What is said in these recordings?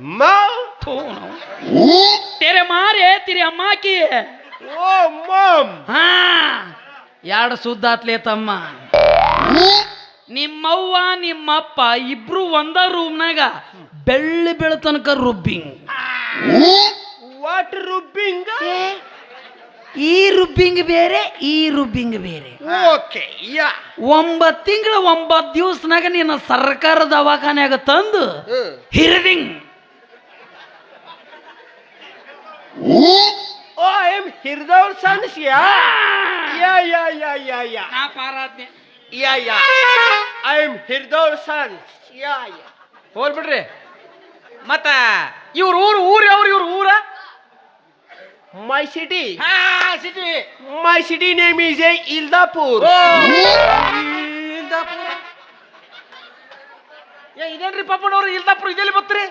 माँ थू तेरे मारे तेरी अम्मा की है ओ मम हाँ ಎರಡು ಸುದ್ದ ಆತ್ಲೇ ತಮ್ಮ ನಿಮ್ಮವ್ವ ನಿಮ್ಮಪ್ಪ ಇಬ್ರು ಒಂದ ರೂಮ್ನಾಗ ಬೆಳ್ಳಿ ಬೆಳತನಕ ರುಬ್ಬಿಂಗ್ ವಾಟ್ ರುಬ್ಬಿಂಗ್ ಈ ರುಬ್ಬಿಂಗ್ ಬೇರೆ ಈ ರುಬ್ಬಿಂಗ್ ಬೇರೆ ಓಕೆ ಯಾ 9 ತಿಂಗಳು 9 ದಿವಸನಾಗ ನಿನ್ನ ಸರ್ಕಾರ ದವಾಖಾನ್ಯಾಗ ತಂದು ಹಿರಿದಿಂಗ್ Oh, I am Hirdal Sons, yeah? Yeah. ನಾ ಪಾರಾದ್ನೆ Yeah. I am Hirdal Sons. Yeah. ಹೋಲ್ಬಿಡ್ರಿ ಮತ್ತ ಇವ್ರ ಊರು ಇವ್ರ ಊರ My city. City My city name is Ildapur. ಇದೇನ್ರಿ ಪಾಪನವ್ರು ಇಲ್ದಾಪುರ ಇದೆಲ್ಲಿ ಬತ್ರಿ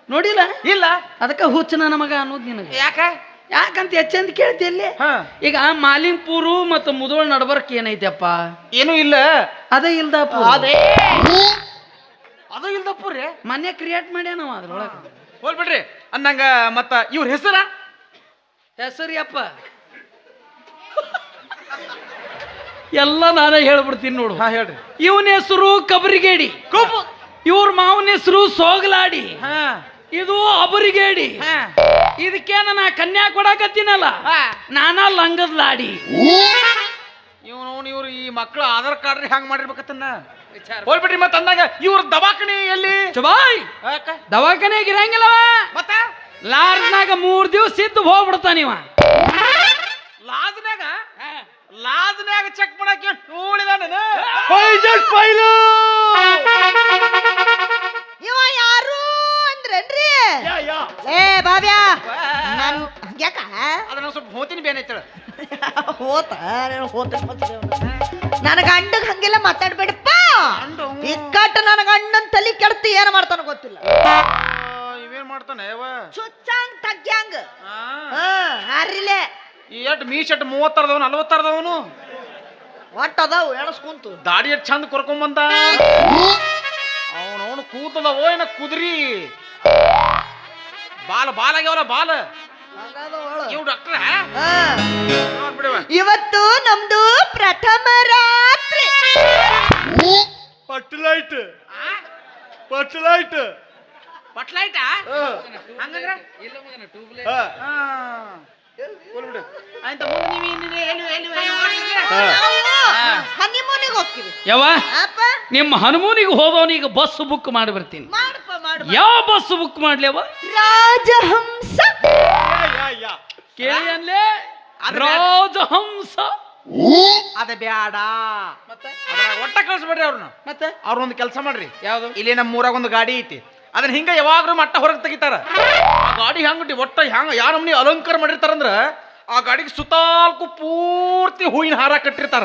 ನೋಡಿಲ್ಲ ಇಲ್ಲ ಅದಕ್ಕೆ ಹುಚ್ಚ ನನ್ನ ಮಗ ಅನ್ನೋದು ನಿನಗೆ ಯಾಕ ಯಾಕಂತ ಹೆಚ್ಚಂತ ಕೇಳ್ತಿ ಇಲ್ಲಿ ಈಗ ಮಾಲಿಂಗ್ಪುರು ಮತ್ತು ಮುದೋಳ್ ನಡ್ಬರ್ಕ್ ಏನೈತಪ್ಪ ಏನೂ ಇಲ್ಲ ಅದೇ ಇಲ್ದಪ್ಪ ಅದೇ ಅದು ಇಲ್ದಾಪುರ ರೀ ಮನೆ ಕ್ರಿಯೇಟ್ ಮಾಡ್ಯಾನವ ಅದ್ರೊಳಗೆ ಹೋಲ್ಬಿಡ್ರಿ ಅನ್ನಂಗ ಮತ್ತ ಇವ್ರ ಹೆಸರ ಹೆಸರಿಯಪ್ಪ ಎಲ್ಲ ನಾನೇ ಹೇಳ್ಬಿಡ್ತೀನಿ ನೋಡು ಹೇಳ್ರಿ ಇವನ ಹೆಸರು ಕಬರಿಗೇಡಿ ಇವ್ರ ಮಾವನ ಹೆಸರು ಸೋಗಲಾಡಿ ಇದು ಅಬರಿಗೇಡಿ ಇದಕ್ಕೇನ ನಾ ಕನ್ಯಾ ಕೊಡಕತ್ತೀನಲ್ಲ ನಾನಾ ಲಂಗದ ಲಾಡಿ ಇವ್ರು ಈ ಮಕ್ಕಳು ಆಧಾರ್ ಕಾರ್ಡ್ ಹೆಂಗ್ ಮಾಡಿರ್ಬೇಕತ್ತನ್ನ ಹೋಲ್ಬಿಟ್ರಿ ಮತ್ತ ಅಂದಾಗ ಇವ್ರ ದವಾಖಾನೆ ಎಲ್ಲಿ ಚಬಾಯ್ ದವಾಖಾನೆಗೆ ಇರಂಗಿಲ್ಲವ ಮತ್ತ ಲಾರ್ಜ್ನಾಗ 3 ದಿವಸ ಇದ್ದು ಹೋಗ್ಬಿಡ್ತಾನಿವ ಲಾಜ್ನ್ಯಾಗ ಚೆಕ್ ಮಾಡಕ್ಕೆ ನೋಡಿದಾನ ಇವ ಯಾರು ಅಂದ್ರೇನ್ರಿ Yeah. ಏ ಬಾಬ್ಯಾ ನನ್ ಯಾಕ ಅದನ್ನ ಸ್ವಲ್ಪ ಹೋತಿನಿ ಬೇನೈತಳ ಹೋತ ನನ್ನ ಗಂಡಗ್ ಹಂಗೆಲ್ಲ ಮಾತಾಡ್ಬೇಡಪ್ಪ ಇಕ್ಕಟ್ಟು ನನ್ನ ಗಂಡನ್ ತಲಿ ಕೆಡ್ತಿ ಏನ್ ಮಾಡ್ತಾನ ಗೊತ್ತಿಲ್ಲ ಇವೇನ್ ಮಾಡ್ತಾನೆ ಚುಚ್ಚಂಗ್ ತಗ್ಯಾಂಗ್ ಹಾರಿಲೆ ಈ ಎಟ್ ಮೀ ಶಟ್ 30 40 ಒಟ್ಟ ಅದಾವು ಎಣಸ್ಕುಂತು ದಾಡಿ ಎಟ್ ಚಂದ ಕೊರ್ಕೊಂಬಂದ ಅವನು ಕೂತದವೋ ಏನ ಕುದ್ರಿ ಬಾಲ್ ಆಗ್ಯಾವಲ್ಲ ಬಾಲ್ ಇವ್ ಡಾಕ್ಟ್ರ ಬಿಡವ ಇವತ್ತು ನಮ್ದು ಪ್ರಥಮ ರಾತ್ರಿ Putlight. ಪಟ್ಲೈಟ ಹಂಗಂದ್ರ ಆಯ್ತು ಹನಿಮೂನಿಗೆ ಹೋಗ್ತೀವಿ ಯಾವ ಅಪ್ಪ ನಿಮ್ಮ ಹನುಮೂನಿಗೆ ಹೋದವನಿಗೆ ಬಸ್ ಬುಕ್ ಮಾಡಿ ಬರ್ತೀನಿ ಮಾಡಪ್ಪ ಯಾವ ಬಸ್ ಬುಕ್ ಮಾಡ್ಲೇವ ರಾಜಹಂಸ Yeah. ಕೇಳಿ ಅನ್ಲೇ ರಾಜಹಂಸ ಅದ ಬ್ಯಾಡ ಮತ್ತೆ ಒಟ್ಟ ಕಳ್ಸ್ಬೇಡ್ರಿ ಅವ್ರನ್ನ ಮತ್ತೆ ಅವ್ರೊಂದು ಕೆಲಸ ಮಾಡ್ರಿ ಯಾವ್ದು ಇಲ್ಲಿ ನಮ್ಮ ಊರಾಗ ಒಂದು ಗಾಡಿ ಐತಿ ಅದನ್ನ ಹಿಂಗ ಯಾವಾಗ್ಲೂ ಮಟ್ಟ ಹೊರಗೆ ತೆಗಿತಾರ ಆ ಗಾಡಿ ಹೆಂಗ್ ಒಟ್ಟ ಹೆಂಗ ಯಾವ ನಮ್ನಿ ಅಲಂಕಾರ ಮಾಡಿರ್ತಾರಂದ್ರ ಆ ಗಾಡಿಗೆ ಸುತ್ತಾಲ್ಕು ಪೂರ್ತಿ ಹೂವಿನ ಹಾರ ಕಟ್ಟಿರ್ತಾರ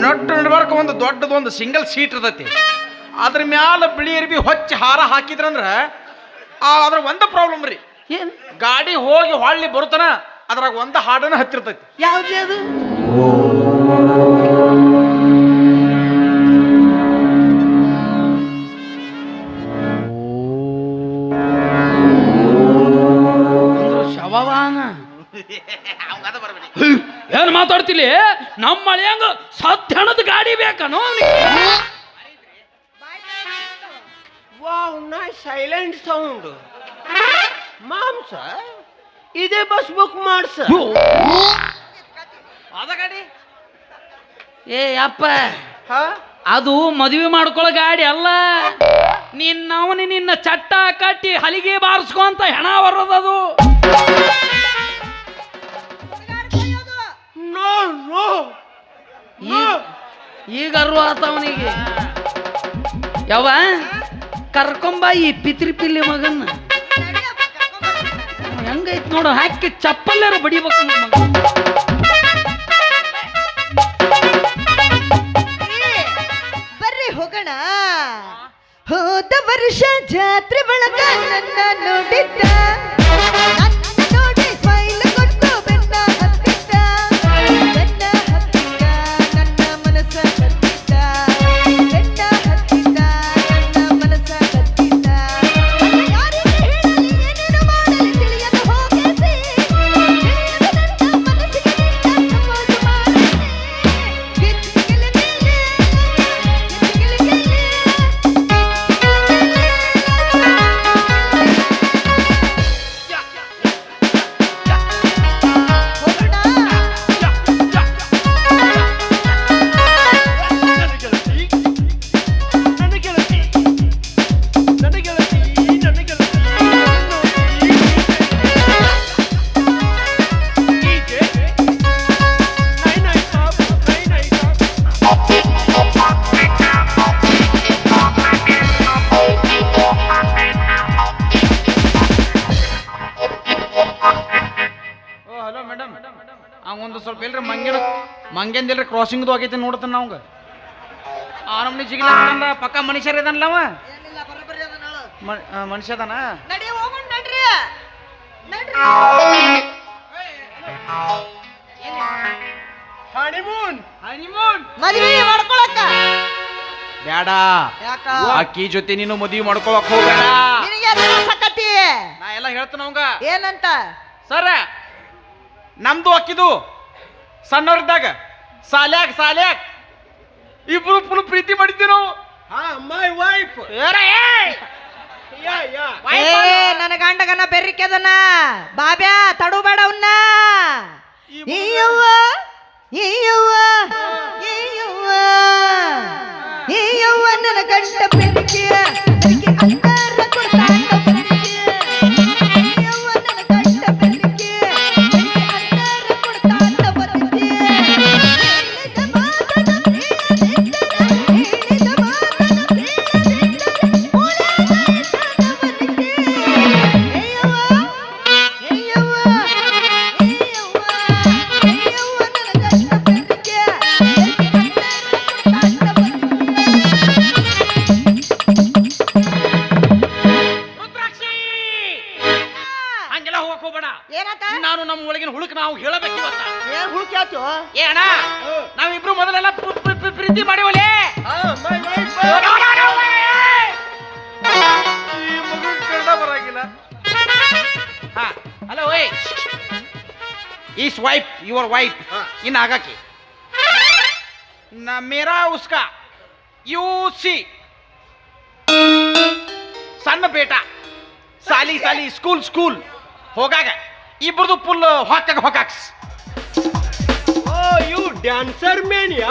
ನಟ್ಟು ನಡ್ಬಾರ್ಕ ಒಂದು ದೊಡ್ಡದೊಂದು ಸಿಂಗಲ್ ಸೀಟ್ ಇರ್ತೈತಿ ಅದ್ರ ಮ್ಯಾಲ ಬಿಳಿ ಅರ್ಬಿ ಹೊಚ್ಚಿ ಹಾರ ಹಾಕಿದ್ರಂದ್ರ ಅದ್ರ ಒಂದ ಪ್ರಾಬ್ಲಮ್ ರೀ ಏನ್ ಗಾಡಿ ಹೋಗಿ ಹೊಳ್ಳಿ ಬರುತ್ತಾನ ಅದ್ರಾಗ ಒಂದ ಹಾಡನ ಹತ್ತಿರ್ತೈತಿ ಯಾವ್ದು ಅದು ಶವವಾನ ಏನ್ ಮಾತಾಡ್ತಿಲಿ ನಮ್ಮ ಮಳೆಯಂಗ ಸತ್ಯಣದ ಗಾಡಿ ಬೇಕನೋ Wow, nice silent sound. ಮಾಂಸ ಇದೇ ಬಸ್ ಬುಕ್ ಮಾಡ್ಸ ಅದ ಗಾಡಿ ಏ ಅಪ್ಪ ಹಾ ಅದು ಮದುವೆ ಮಾಡ್ಕೊಳ್ಳೋ ಗಾಡಿ ಅಲ್ಲ ನಿನ್ನವನಿ ನಿನ್ನ ಚಟ್ಟ ಕಟ್ಟಿ ಹಲಿಗೆ ಬಾರಿಸ್ಕೊಂತ ಹೆಣ ಬರೋದದು ನೋ ಈಗ ಅರ್ವ ಆತವನಿಗೆ ಯಾವ ಕರ್ಕೊಂಬ ಈ ಪಿತ್ರಿ ಪಿಲ್ಲಿ ಮಗನ್ನ ಹೆಂಗೈತ್ ನೋಡು ಹಾಕಿ ಚಪ್ಪಲ್ಲಾರ ಬಡಿಬೇಕು ಮಗ ಬರ್ರಿ ಹೋಗೋಣ ಹೋದ ವರ್ಷ ಜಾತ್ರೆ ಬಳಗ ನನ್ನ ನೋಡಿದ್ದ ನನ್ನ ನೋಡಿ ಸ್ಮೈಲ್ ಕೊಟ್ಟು ಬೆನ್ನ ಹತ್ತಿದ್ದ ನನ್ನ ಮನಸ್ಸ ಕತ್ತಿದ್ದ ಬೆನ್ನ ಹತ್ತಿದ್ದ ನನ್ನ ಮನಸ್ಸ ಕತ್ತಿದ್ದ ಯಾರಿಗೆ ಮಂಗೇಂದಿಲ್ರಿ ಕ್ರಾಸಿಂಗ್ದು ಆಗೈತಿ ನೋಡ್ತಾನ ನಾವಂಗ ಆ ನಮ್ನಿ ಜಿಗಿಲ ಪಕ್ಕ ಮನುಷ್ಯರ ಇದನ್ಲ ಅವ ಮನುಷ್ಯ ಅದಾನ ನಡಿ ಹೋಗೋಣ ನಡ್ರಿ ನಡ್ರಿ ಹನಿಮೂನ್ ಮದ್ವಿ ಮಾಡ್ಕೊಳಕ್ಕ ಬ್ಯಾಡ ಯಾಕ ಅಕ್ಕಿ ಜೊತೆ ನೀನು ಮದುವೆ ಮಾಡ್ಕೊಳಕ್ ಹೋಗ್ಬೇಡ ನಿನಗೆ ಸಕತಿ ನಾ ಎಲ್ಲ ಹೇಳ್ತಾನ ಅವಂಗ ಏನಂತ ಸರ ನಮ್ದು ಅಕ್ಕಿದು ಸಣ್ಣವ್ರಿದ್ದಾಗ ಸಾಲ್ಯಾಕ್ ಇಬ್ರು ಫುಲ್ ಪ್ರೀತಿ ಮಾಡಿದ್ವಿ ನಾವು ಹಾ ಮೈ ವೈಫ್ ಯಾ ಯಾ ಏ ನನ್ನ ಗಂಡಗನ ಬೆರ್ರಿಕೆದನ ಬಾಬ್ಯಾ ತಡುಬೇಡ ಅವನ್ನ ನನ್ನ ಗಂಡ ಬೆರ್ರಿಕೆ ಅಂತಾರ ಕೊಡ್ತಾಂಡ ಬೆರ್ರಿಕೆ ನನ್ನ ಗಂಡ ಬೆರ್ರಿಕೆ ಅಂತಾರ ಕೊಡ್ತಾಂಡ ಬೆರ್ರಿಕೆ ಹೇಳಿದ ಮಾತನ ಹೇಳಿದ ಮಾತನ ಹಂಗೆಲ್ಲ ಹೋಗಕ್ ಹೋಗ್ಬೇಡ ಏನಂತ ನಾನು ನಮ್ಮ ಒಳಗಿನ ಹುಳುಕ್ ನಾವು ಹೇಳಬೇಕು ಇವತ್ತ ಏನ್ ಹುಡುಕ್ಯಾತು ಏ ಅಣ್ಣ ನಾವಿಬ್ರು ಮೊದಲೆಲ್ಲ ಪ್ರೀತಿ ಮಾಡಿವಲೇ ಹಾ ಮೈ ವೈಫ್ ಈ ಮಗು ಕನ್ನಡ ಬರಾಗಿಲ್ಲ ಹಾ ಹಲೋ ಓಯ್ is wife your wife in ಆಗಾಕಿ ಮೇರಾ ಉಸ್ಕಾ ಯು ಸಿ ಸಣ್ಣ ಬೇಟ ಸಾಲಿ ಸ್ಕೂಲ್ ಹೋಗಾಗ ಇಬ್ರದು ಫುಲ್ ಹೊಕ್ಕಾಕ್ಸ್ ಓ ಯು ಡ್ಯಾನ್ಸರ್ ಮ್ಯಾನ್ ಯಾ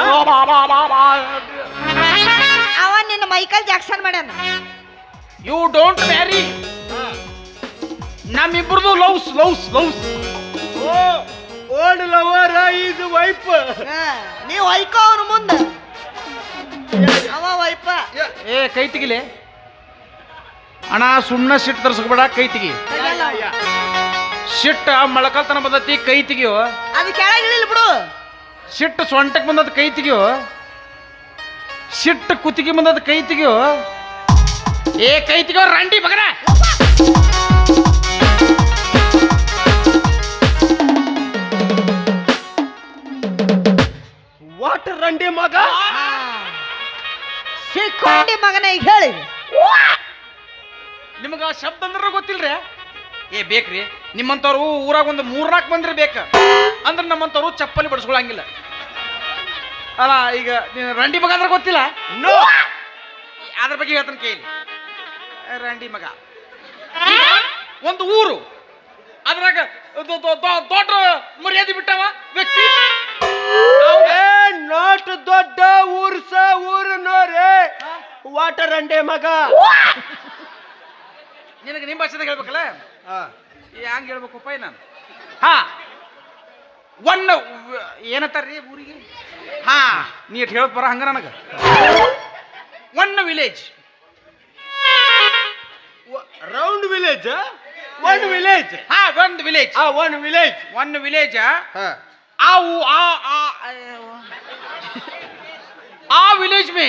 ಅವ ನಿನ್ನ ಮೈಕಲ್ ಜಾಕ್ಸನ್ ಮಾಡ್ಯಾನ ಯು ಡೋಂಟ್ ಮ್ಯಾರಿ ನಮ್ಮಿಬ್ರದು loves oh old lover is wife ನೀವು ವೈಕೋ ಅವನು ಮುಂದೆ ಅವ ವೈಪ ಏ ಕೈ ತೆಗಿಲೆ ಅಣ್ಣ ಸುಮ್ಮನೆ ಸಿಟ್ಟು ತರಿಸ್ಕೊಬೇಡ ಕೈ ತೆಗಿ ಸಿಟ್ಟ ಮೊಳಕಲ್ತನ ಬಂದತಿ ಕೈ ತೆಗಿಯೋ ಅದು ಕೆಳಗಿಳಿಲ್ ಬಿಡು ಸಿಟ್ಟು ಸೊಂಟಕ್ಕೆ ಬಂದದ ಕೈ ತೆಗಿಯೋ ಸಿಟ್ಟು ಕುತ್ತಿಗೆ ಬಂದದ ಕೈ ತೆಗಿಯೋ ಏ ಕೈ ತೆಗಿಯೋ ರಂಡಿ ಮಗನ ವಾಟ್ ರಂಡಿ ಮಗ ಸಿಕ್ಕೊಂಡಿ ಮಗನ ಈಗ ಹೇಳಿ ನಿಮಗ ಶಬ್ದ ಅಂದ್ರೆ ಗೊತ್ತಿಲ್ರಿ ಏ ಬೇಕ್ರಿ ನಿಮ್ಮಂತವ್ರು ಊರಾಗ ಒಂದು 3-4 ಬಂದ್ರೆ ಬೇಕ ಅಂದ್ರೆ ನಮ್ಮಂತವ್ರು ಚಪ್ಪಲಿ ಬಡಿಸ್ಕೊಳಂಗಿಲ್ಲ ಅಲ್ಲ ಈಗ ರಂಡಿ ಮಗ ಅಂದ್ರೆ ಗೊತ್ತಿಲ್ಲ ನೋ ಅದ್ರ ಬಗ್ಗೆ ಹೇಳ್ತಾನೆ ಕೇಳಿ ರಂಡಿ ಮಗ ಈಗ ಒಂದು ಊರು ಅದ್ರಾಗ ದೊಡ್ಡ ಮರ್ಯಾದೆ ಬಿಟ್ಟವ ವ್ಯಕ್ತಿ ಏ ನಾಟ್ ದೊಡ್ಡ ಊರು ನೋರೆ ವಾಟ್ ರಂಡೆ ಮಗ ನಿನಗೆ ನಿಮ್ಮ ಭಾಷೆದಾಗ ಹೇಳ್ಬೇಕಲ್ಲ ಹಂಗೆ ಹೇಳ್ಬೇಕಪ್ಪ ನಾನು ಹಾ ಏನತ್ತಾರ್ರಿ ಊರಿಗೆ ಹಾ ನೀ ಇಟ್ ಹೇಳಕ್ ಬರ ಹಂಗ ನನಗ one village round village one village ಹಾ ಒಂದು ವಿಲೇಜ್ ಒನ್ ವಿಲೇಜ್ ಆ ವಿಲೇಜ್ ಮೇ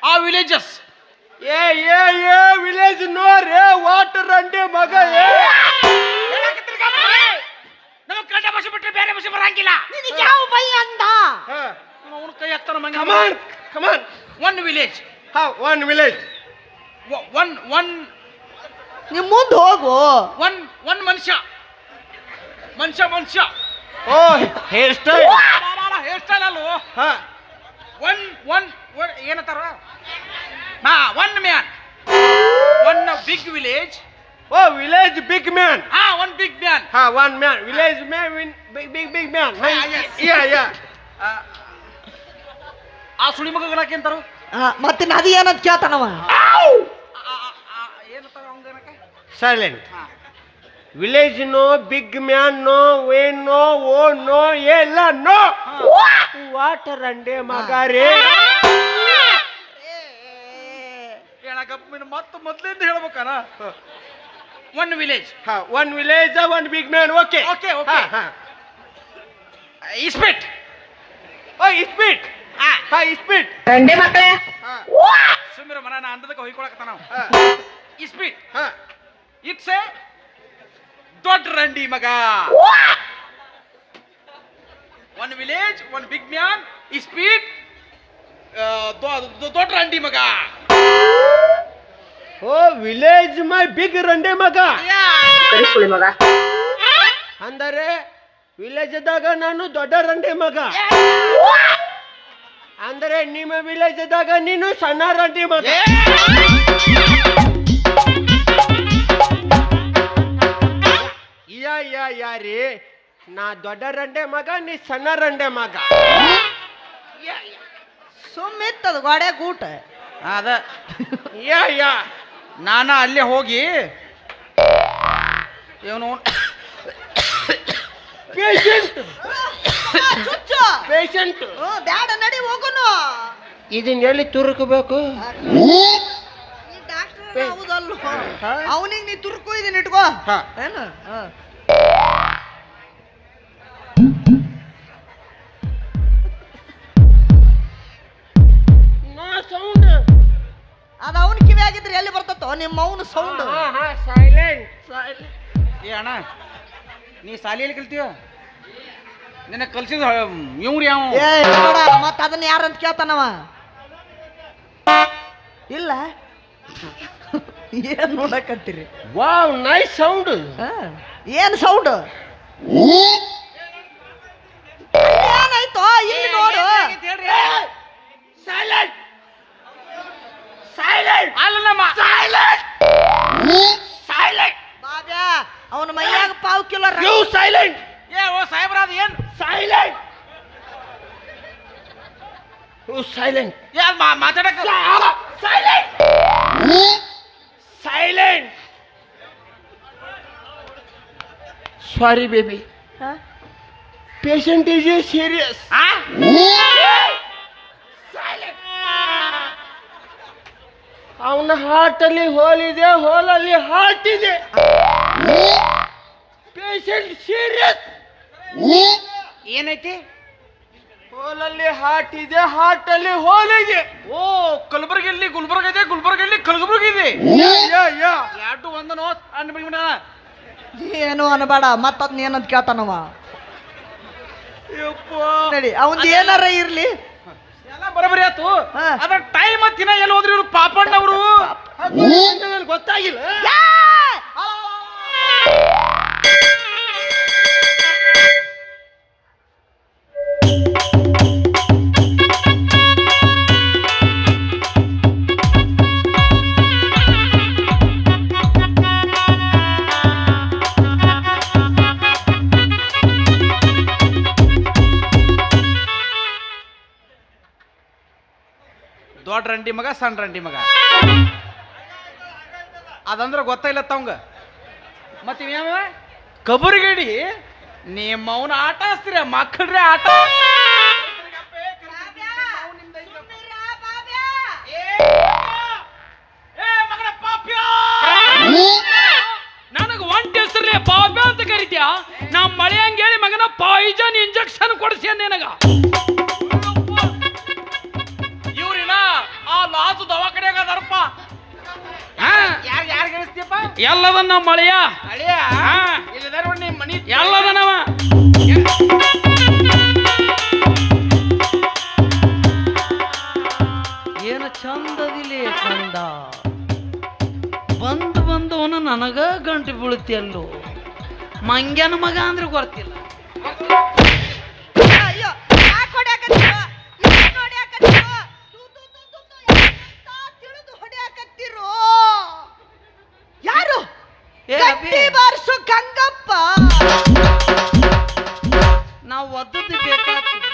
ಆ ವಿಲೇಜಸ್ ಏ ವಿಲೇಜ್ ನೋರೆ ವಾಟ್ ರಂಡೆ ಮಗ ನಮಗ್ ಕನ್ನಡ ಭಾಷೆ ಬಿಟ್ಟರೆ ಬೇರೆ ಭಾಷೆ ಬರಂಗಿಲ್ಲ ನಿನಗೆ ಯಾವ ಬೈ ಅಂದ ಅವನ ಕೈ ಹಾಕ್ತಾನ ಮಂಗ come on one village one village one ನಿಮ್ ಮುಂದೆ ಹೋಗು ಒನ್ ಮನುಷ್ಯ oh hair style hair style ಅಲ್ವೋ ಹಾ ಒನ್ ಏನತ್ತಾರ ಹಾ one man one big village oh village big man ಹಾ ಒನ್ ಬಿಗ್ ಮ್ಯಾನ್ ಹಾ one man village man big man ಯಾ ಆ ಸುಳಿ ಮಗನಕ್ಕೆ ಅಂತಾರು ಮತ್ತೆ ನದಿ ಏನಂತ ಕೇಳ್ತಾನವ ಏನತ್ತಾರ ಅವಂಗನಕ್ಕೆ silent village no big man no ವೇನ್ ನೋ ಓ ನೋ ಎಲ್ಲ ನೋ ವಾಟ್ ರಂಡೆ ಮಗ ರೇ ಮತ್ತೆ ಮೊದ್ಲಿಂದ ಹೇಳ್ಬೇಕನ one village one village one big man okay ಇಸ್ಪೆಟ್ ಇಸ್ಪೀಟ್ ಇಸ್ಪೀಟ್ ಸುಮ್ಮಿರ ಮನ ನಾ ಅಂದದಕ್ಕೆ ಹೊಯ್ಕೊಳಕತ್ತ ನಾವು ಇಸ್ಪೀಟ್ ಇಟ್ಸ್ ಎ ದೊಡ್ಡ ರಂಡಿ ಮಗ one village one big man ಇಸ್ಪೀಟ್ ದೊಡ್ಡ ರಂಡಿ ಮಗ ಓ ವಿಲೇಜ್ ಮೈ ಬಿಗ್ ರಂಡೆ ಮಗ ಅಂದರೆ ವಿಲೇಜದಾಗ ನಾನು ದೊಡ್ಡ ರಂಡೆ ಮಗ ಅಂದರೆ ನಿಮ್ಮ ವಿಲೇಜದಾಗ ನೀನು ಸಣ್ಣ ರಂಡಿ ಮಗ ಯಾರಿ ನಾ ದೊಡ್ಡ ರಂಡೆ ಮಗ ನೀ ಸಣ್ಣ ರಂಡೆ ಮಗ ಸುಮ್ಮಿತ್ತದ ಗೋಡೆ ಗೂಟ ಅದ ಯಾ ನಾನ ಅಲ್ಲೇ ಹೋಗಿ ಇವನು ಪೇಷಂಟ್ ಬ್ಯಾಡ ನಡಿ ಹೋಗುನು ಇದನ್ನ ಎಲ್ಲಿ ತುರುಕಬೇಕು ಹೌದಲ್ಲ ಅವನಿಗೆ ನೀ ತುರ್ಕು ಇದನ್ನ ಇಟ್ಕೋ ಏನು ಸೌಂಡ್ ಅದ ಅವನ ಕಿವಿ ಆಗಿದ್ರೆ ಎಲ್ಲಿ ಬರ್ತತ್ತೋ ನಿಮ್ಮ ಅವನು ಸೌಂಡ್ ಸೈಲೆಂಟ್ ಏ ಅಣ್ಣ ನೀ ಶಾಲೆಯಲ್ಲಿ ಕಲ್ತೀವ ನಿನ್ನ ಕಲ್ಸಿದ ಇವ್ರು ಯಾವ ಮತ್ತ ಅದನ್ನ ಯಾರಂತ ಕೇಳ್ತಾನವ ಇಲ್ಲ ಏನ್ ನೋಡಕತ್ತೀರಿ ವಾವ್ ನೈಸ್ ಸೌಂಡ್ ಏನ್ ಸೌಂಡ್ ಏನಾಯ್ತು ಇಲ್ಲಿ ನೋಡು ಸೈಲೆಂಟ್ ಸೈಲೆಂಟ್ ಅಲ್ಲಮ್ಮ ಸೈಲೆಂಟ್ ಸೈಲೆಂಟ್ ಬಾಬ್ಯಾ ಅವನ ಮೈಯಾಗ ಪಾವ್ ಕಿಲೋ ಯು ಸೈಲೆಂಟ್ ಏ ಓ ಸಾಹೇಬ್ರಾದ ಏನ್ ಸೈಲೆಂಟ್ ಯು ಸೈಲೆಂಟ್ ಏ ಮಾತಾಡಕ silent silent sorry baby patient is serious ಅವನ ಹಾರ್ಟ್ ಅಲ್ಲಿ ಹೋಲ್ ಇದೆ ಹೋಲಲ್ಲಿ ಹಾರ್ಟ್ ಇದೆ ಪೇಷಂಟ್ ಸೀರಿಯಸ್ ಏನೈತಿ ಹೋಲಲ್ಲಿ ಹಾರ್ಟ್ ಇದೆ ಹಾರ್ಟ್ ಅಲ್ಲಿ ಹೋಲ್ ಇದೆ ಓ ಕಲಬುರಗಿಯಲ್ಲಿ ಗುಲ್ಬರ್ಗ ಇದೆ ಗುಲ್ಬರ್ಗಲ್ಲಿ ಕಲಬುರ್ಗ ಇದೆ ಯಾ ಎರಡು ಒಂದು ನೋ ಅನ್ಬಿಡ ಏನು ಅನ್ಬೇಡ ಮತ್ತದ್ನ ಏನಂತ ಕೇಳ್ತಾನವ ಯಪ್ಪ ನಡಿ ಅವಂದ ಏನಾರ ಇರ್ಲಿ ಎಲ್ಲ ಬರಬರಿ ಆತು ಹಾ. ಅದ್ರ ಟೈಮ್ ದಿನ ಎಲ್ಲಿ ಹೋದ್ರಿ ಇವ್ರು ಪಾಪಣ್ಣವರು ಗೊತ್ತಾಗಿಲ್ಲ ದೊಡ್ಡ ರಂಡಿ ಮಗ ಸಣ್ಣ ರಂಡಿ ಮಗ ಅದಂದ್ರ ಗೊತ್ತಾಯಿಲ್ಲ ತವಂಗ ಮತ್ತೆ ಇವ್ಯಾವ ಕಬರಿಗಡಿ ನಿಮ್ಮ ಅವನ ಆಟ ಹಚ್ತೀರ ಮಕ್ಕಳ್ರೆ ಆಟ ನನಗ ಒಂಟಿ ಹೆಸರ್ಲಿ ಪಾಪ್ಯ ಅಂತ ಕರಿತೀಯ ನಾ ಮಳೆ ಹಂಗೇಳಿ ಮಗನ ಪಾಯ್ಜನ್ ಇಂಜೆಕ್ಷನ್ ಕೊಡಿಸಿ ನಿನಗ ಇವ್ರಿನ ಆ ಲಾಸು ದವಾಖಾನೆಯಾಗ ಅದಾರಪ್ಪ ಯಾರು ಗೆಲ್ಲಿಸ್ತೀಯಪ್ಪ ಎಲ್ಲದನ್ನ ಮಳೆಯ ಅಳಿಯ ಇಲ್ಲದಾರ ನೋಡಿ ನಿಮ್ಮ ಮನಿ ಎಲ್ಲದನವ ಏನು ಚಂದದಿಲಿ ಕಂದ ಬಂದವನು ನನಗ ಗಂಟು ಬೀಳುತ್ತೆ ಅಲ್ಲೋ ಮಂಗ್ಯನ ಮಗ ಅಂದ್ರೆ ಗೊತ್ತಿಲ್ಲ ಅಯ್ಯೋ ಯಾಕ್ ಹೊಡ್ಯಾಕತ್ತೀರೋ? ಯಾಕ್ ಹೊಡ್ಯಾಕತ್ತೀರೋ? ತು, ತು, ತು, ತು, ತು, ಎಂತ ತಿಳಿದು ಹೊಡ್ಯಾಕತ್ತೀರೋ? ಯಾರು ಏ ಗಟ್ಟಿ ಅಭಿ, ಬಾರ್ಸು ಗಂಗಪ್ಪ ನಾವು ಒದ್ದದ್ದು ಬೇಕಾಗ್ತದೆ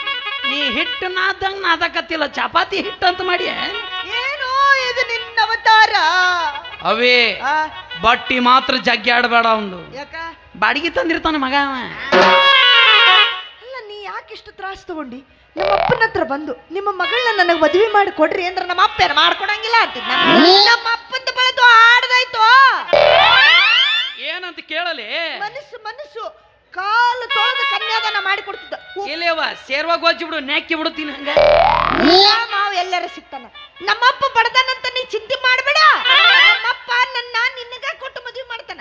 ನೀ ಹಿಟ್ಟು ನಾದಂಗ ನಾದಕತ್ತಿಲ್ಲ ಚಪಾತಿ ಹಿಟ್ಟು ಅಂತ ಮಾಡಿ ಏನು ಇದು ನಿನ್ನ ಅವತಾರ ಅವೇ ಆ, ಬಟ್ಟಿ ಮಾತ್ರ ಜಗ್ಗಿ ಆಡಬೇಡ ಒಂದು ಯಾಕ ಬಾಡಿಗೆ ತಂದಿರ್ತಾನೆ ಮಗ ಅವ ಅಲ್ಲ ನೀ ಯಾಕೆ ಇಷ್ಟು ತ್ರಾಸ ತಗೊಂಡಿ ನಮ್ಮ ಅಪ್ಪನ ಹತ್ರ ಬಂದು ನಿಮ್ಮ ಮಗಳನ್ನ ನನಗೆ ಮದುವೆ ಮಾಡಿ ಕೊಡ್ರಿ ಅಂದ್ರೆ ನಮ್ಮ ಅಪ್ಪ ಏನು ಮಾಡ್ಕೊಡಂಗಿಲ್ಲ ಅಂತಿದ್ದ ನಮ್ಮ ಅಪ್ಪಂದ ಬೆಳೆದು ಆಡ್ದಾಯ್ತು ಏನಂತ ಕೇಳಲಿ ಮನಸ್ಸು ಮನಸ್ಸು ಕಾಲು ತೊಳೆದು ಕನ್ಯಾದಾನ ಮಾಡಿ ಕೊಡ್ತಿದ್ದ ಇಲ್ಲೇವ ಸೇರ್ವಾಗ ಗೊಜ್ಜಿ ಬಿಡು ನೆಕ್ಕಿ ಬಿಡುತ್ತೀನಿ ಹಂಗ ಮಾವ್ ಎಲ್ಲರ ಸಿಗ್ತಾನ. ನಮ್ಮಪ್ಪ ಬಡದಾನಂತ ನೀ ಚಿಂತೆ ಮಾಡ್ಬೇಡ. ನಮ್ಮಪ್ಪ ನನ್ನ ನಿನಗ ಕೊಟ್ಟು ಮದುವೆ ಮಾಡ್ತಾನ.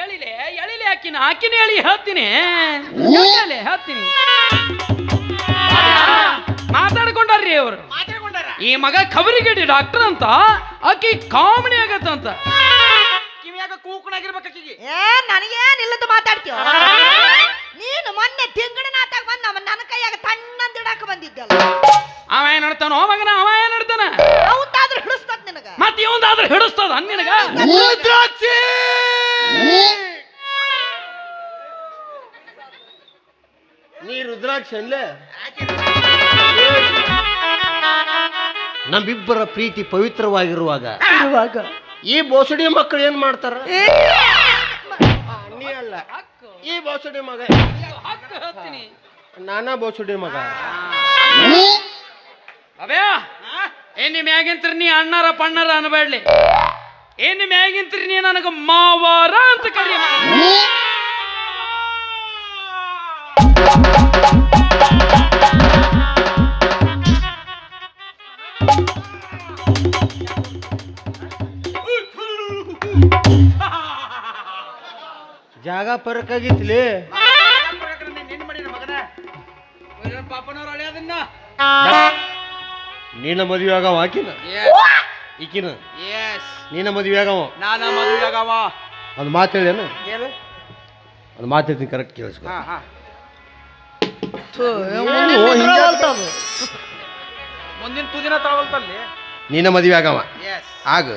ಎಳಿಲೆ ಎಳಿಲೆ ಆಕಿನ ಹೇಳಿ ಹೇಳ್ತೀನಿ ಹೇಳ್ತೀನಿ ಮಾತಾಡ್ಕೊಂಡಾರ್ರಿ ಅವರು. ಈ ಮಗ ಖಬರಿಗೇಡಿ ಡಾಕ್ಟರ್ ಅಂತ, ಆಕಿ ಕಾಮಿಡಿ ಆಗತ್ತಂತ. ಕಿವಿಯಾಗ ಕೂಕಣಾಗಿರ್ಬೇಕು ಆಕಿಗೆ. ನನಗೇನ್ ಇಲ್ಲದ ಮಾತಾಡ್ತೀವ ನೀನು. ಮೊನ್ನೆ ತಿಂಗಳನಾತಾಗ ಬಂದ ನನ್ನ ಕೈಯಾಗ ತಣ್ಣಂದಿಡಾಕ ಬಂದಿದ್ದಲ್ಲ. ಅವ ಏನ್ ನಡ್ತಾನೋ ಮಗನ, ಅವ ಏನ್ ನಡ್ತಾನ? ಅವಂತಾದ್ರೂ ಹಿಡಿಸ್ತದ ನಿನಗ. ಮತ್ತೆ ಇವಂದಾದ್ರೂ ಹಿಡಿಸ್ತದ ನಿನಗ? ನೀ ರುದ್ರಾಕ್ಷ ಅಲ್ಲೇ ನಮ್ಮಿಬ್ಬರ ಪ್ರೀತಿ ಪವಿತ್ರವಾಗಿರುವಾಗ ಈ ಬೋಸಡಿ ಮಕ್ಕಳು ಏನ್ ಮಾಡ್ತಾರ? ನೀ ಅಲ್ಲ, ಈ ಬೋಸಡಿ ಮಗ, ನಾನಾ ಬೋಸಡಿ ಮಗ. ಅಬ್ಯಾ ಏನ್ ಮ್ಯಾಗಿಂತ್ರಿ ನೀ ಅಣ್ಣಾರ ಪಣ್ಣಾರ ಅನ್ಬೇಡ್ಲಿ. ಏನ್ ಮ್ಯಾಗಿಂತ್ರಿ ನೀ ನನಗ ಮಾವಾರ ಅಂತ ಕರಿ. ಜಾಗ ಪರಕ್ ಆಗಿತ್ಲಿ. ನೀನ ಮದುವೆ ಆಗವ ಆಕಿನ ಈಕಿನ ನೀನ ಮದುವೆ ಆಗವ ನಾನ ಮದುವೆ ಆಗವ. ಅದು ಮಾತು ಹೇಳೇನು? ಅದು ಮಾತಾಡ್ತೀನಿ ಕರೆಕ್ಟ್ ಕೇಳಿಸ್ಕೊ. ಮುಂದಿನ ತುದಿನ ತಾವಲ್ತಲ್ಲಿ ನೀನ ಮದುವೆ ಆಗವ ಆಗ.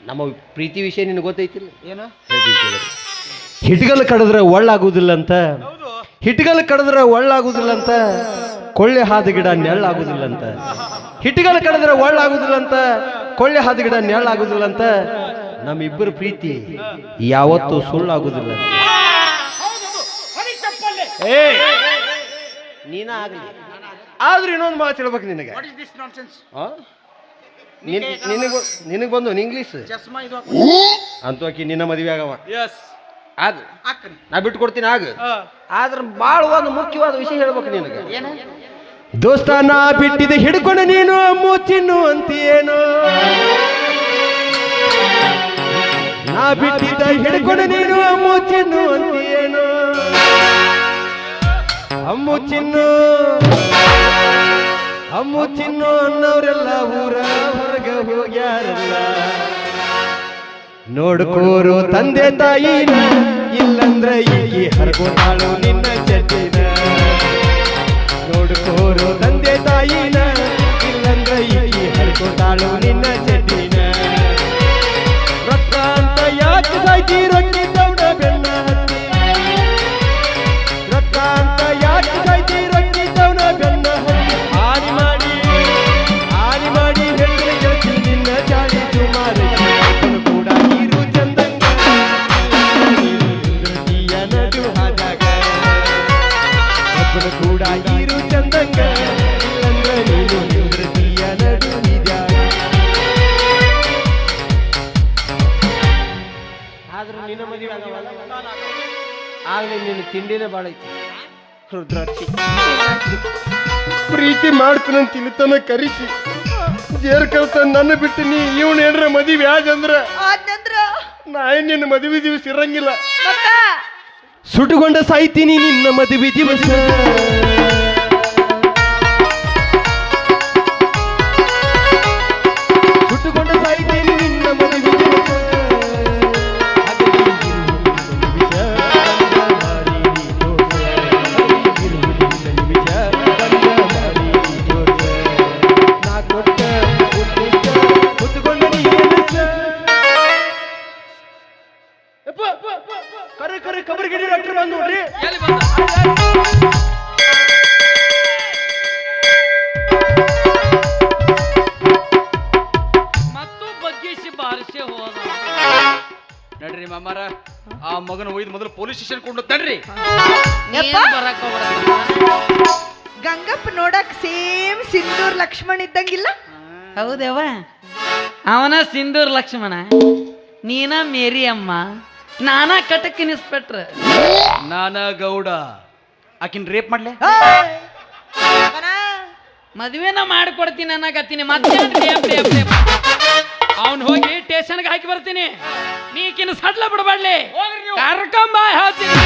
ನಮ್ಮ ಪ್ರೀತಿ ವಿಷಯ ನಿನಗೆ ಗೊತ್ತೈತಿಲ್ಲ? ಏನು? ಹಿಟ್ಗಲ್ ಕಡಿದ್ರೆ ಒಳ್ಳಾಗುದಿಲ್ಲ ಅಂತ, ಹಿಟ್ಗಲ್ ಕಡಿದ್ರೆ ಒಳ್ಳಾಗುದಿಲ್ಲ ಅಂತ, ಕೊಳ್ಳೆ ಹಾದ ಗಿಡ ನೆಳ್ಳಾಗುದಿಲ್ಲ ಅಂತ. ಹಿಟ್ಗಲ್ ಕಡಿದ್ರೆ ಒಳ್ಳಾಗುದಿಲ್ಲ ಅಂತ, ಕೊಳ್ಳೆ ಹಾದ ಗಿಡ ನೆಳ್ಳಾಗುದಿಲ್ಲ ಅಂತ. ನಮ್ಮಿಬ್ಬರ ಪ್ರೀತಿ ಯಾವತ್ತೂ ಸುಳ್ಳಾಗುದಿಲ್ಲ. ಏ ನೀನ ಆಗಲಿ, ಆದ್ರೆ ಇನ್ನೊಂದು ಮಾತು ಹೇಳ್ಬೇಕು ನಿನಗೆ. ನಿನಗೆ ಬಂದು ಇಂಗ್ಲೀಷ್ ಅಂತೂ ಆಕಿ ನಿನ್ನ ಮದುವೆ ಆಗವ ಆಗ ನಾ ಬಿಟ್ಟು ಕೊಡ್ತೀನಿ ಆಗ. ಆದ್ರೆ ಭಾಳ ಒಂದು ಮುಖ್ಯವಾದ ವಿಷಯ ಹೇಳ್ಬೇಕು ನಿನಗೆ. ದೋಸ್ತ ನಾ ಬಿಟ್ಟಿದೆ ಹಿಡ್ಕೊಂಡು ನೀನು ಮುಚ್ಚಿನ್ನು ಅಂತೀಯೇನು? ನಾ ಬಿಟ್ಟಿದ್ದ ಹಿಡ್ಕೊಂಡು ನೀನು ಮುಚ್ಚಿನ್ನು ಅಂತೀಯೇನು? ಅಮ್ಮು ಚಿನ್ನು ಅಮ್ಮು ಚಿನ್ನು ಅನ್ನೋರೆಲ್ಲ ಊರ ಹೊರಗೆ ಹೋಗ್ಯಾರಲ್ಲ. ನೋಡ್ಕೋರು ತಂದೆ ತಾಯಿನ, ಇಲ್ಲಂದ್ರೆ ಈಗಿ ಹರ್ಕೊಂಡಾಳು ನಿನ್ನ ಚಡ್ಡಿನ. ನೋಡ್ಕೋರು ತಂದೆ ತಾಯಿನ, ಇಲ್ಲಂದ್ರೆ ಈಗಿ ಹರ್ಕೊಂಡಾಳು ನಿನ್ನ ಚಡ್ಡಿನ. ರೊಕ್ಕ ಅಂತ ಯಾಕೆ ಸಾಯ್ತಿ ರೊಕ್ಕಿ ದೌಡ ಬೆನ್ನ ಹತ್ತಿ? ರೊಕ್ಕ ಅಂತ ಯಾಕೆ ಸಾಯ್ತಿ ರೊಕ್ಕಿ ದೌಡ ಬೆನ್ನ ಹತ್ತಿ? ಹಾನಿ ಮಾಡಿ ಹೆಣ್ಣು ಗೆಳತಿ ನಿನ್ನ ಚಾಡಿ ಸುಮಾರು ಕೂಡ ಇರು ಚಂದಂಗ ನಡು ಹಾದಾಗ. ಒಬ್ಬನು ಕೂಡ ಇರು ಚಂದಂಗ, ಇಲ್ಲಂದ್ರೆ ನೀನು ನಿವೃತ್ತಿಯ ನಡು ನಿದ್ಯಾಗ. ಆದ್ರೂ ನಿನ್ನ ಮದುವೆ ಆಗವಲ್ಲ, ಆಗ್ಲೇ ನೀನು ತಿಂಡಿನೇ ಭಾಳ ಐತಿ. ರುದ್ರಾಕ್ಷಿ ಪ್ರೀತಿ ಮಾಡ್ತೀನಂತ ಇಲ್ತನ ಕರಿಸಿ ಜೇರ್ ಕಲ್ತ ನನ್ನ ಬಿಟ್ಟು ನೀ ಇವನ್ ಏನ್ರ ಮದುವೆ ಆದಂದ್ರ ನಾ ನಿನ್ನ ಮದುವೆ ದಿವಸ ಇರಂಗಿಲ್ಲ. ಸುಟ್ಟುಕೊಂಡ ಸಾಯ್ತೀನಿ ನಿನ್ನ ಮದುವೆ ದಿವಸ. ಸುಟ್ಟುಕೊಂಡ ಸಾಯ್ತೀನಿ ನಿನ್ನ ಮದುವೆ ದಿವಸ. ಕಬರ್ಗಿಡಿ ಡಾಕ್ಟರ್ ಬಂದು ನೋಡ್ರಿ. ಮತ್ತು ಬಗ್ಗಿಸಿ ಬಾರಿಸಿ ಹೋದ. ನಡ್ರಿ ಮಾಮಾರ, ಆ ಮಗನ ಒಯ್ದು ಮೊದಲು ಪೊಲೀಸ್ ಸ್ಟೇಷನ್ ಕೊಂಡು ತಡ್ರಿ. ಬರಕ್ ಗಂಗಪ್ಪ ನೋಡಕ್ ಸೇಮ್ ಸಿಂಧೂರ್ ಲಕ್ಷ್ಮಣ್ ಇದ್ದಂಗಿಲ್ಲ? ಹೌದವ, ಅವನ ಸಿಂಧೂರ್ ಲಕ್ಷ್ಮಣ, ನೀನ ಮೇರಿ ಅಮ್ಮ, ನಾನಾ ಕಟಕ್ ಇನ್ಸ್ಪೆಕ್ಟ್ರ್, ನಾನ ಗೌಡ. ಆಕಿನ್ ರೇಪ್ ಮಾಡ್ಲೆ ಮದುವೆನ ಮಾಡಿಕೊಡ್ತೀನಿ ಅನ್ನಕತ್ತೀನಿ ಮತ್ತೆ ಅವ್ನು ಹೋಗಿ ಸ್ಟೇಷನ್ಗೆ ಹಾಕಿ ಬರ್ತೀನಿ ನೀಕಿನ ಸಡ್ಲ ಬಿಡಬಾಡ್ಲಿ ಹೋಗ್ರಿ ನೀವು. ಕರ್ಕೊಂಬ ಹೇಳ್ತೀನಿ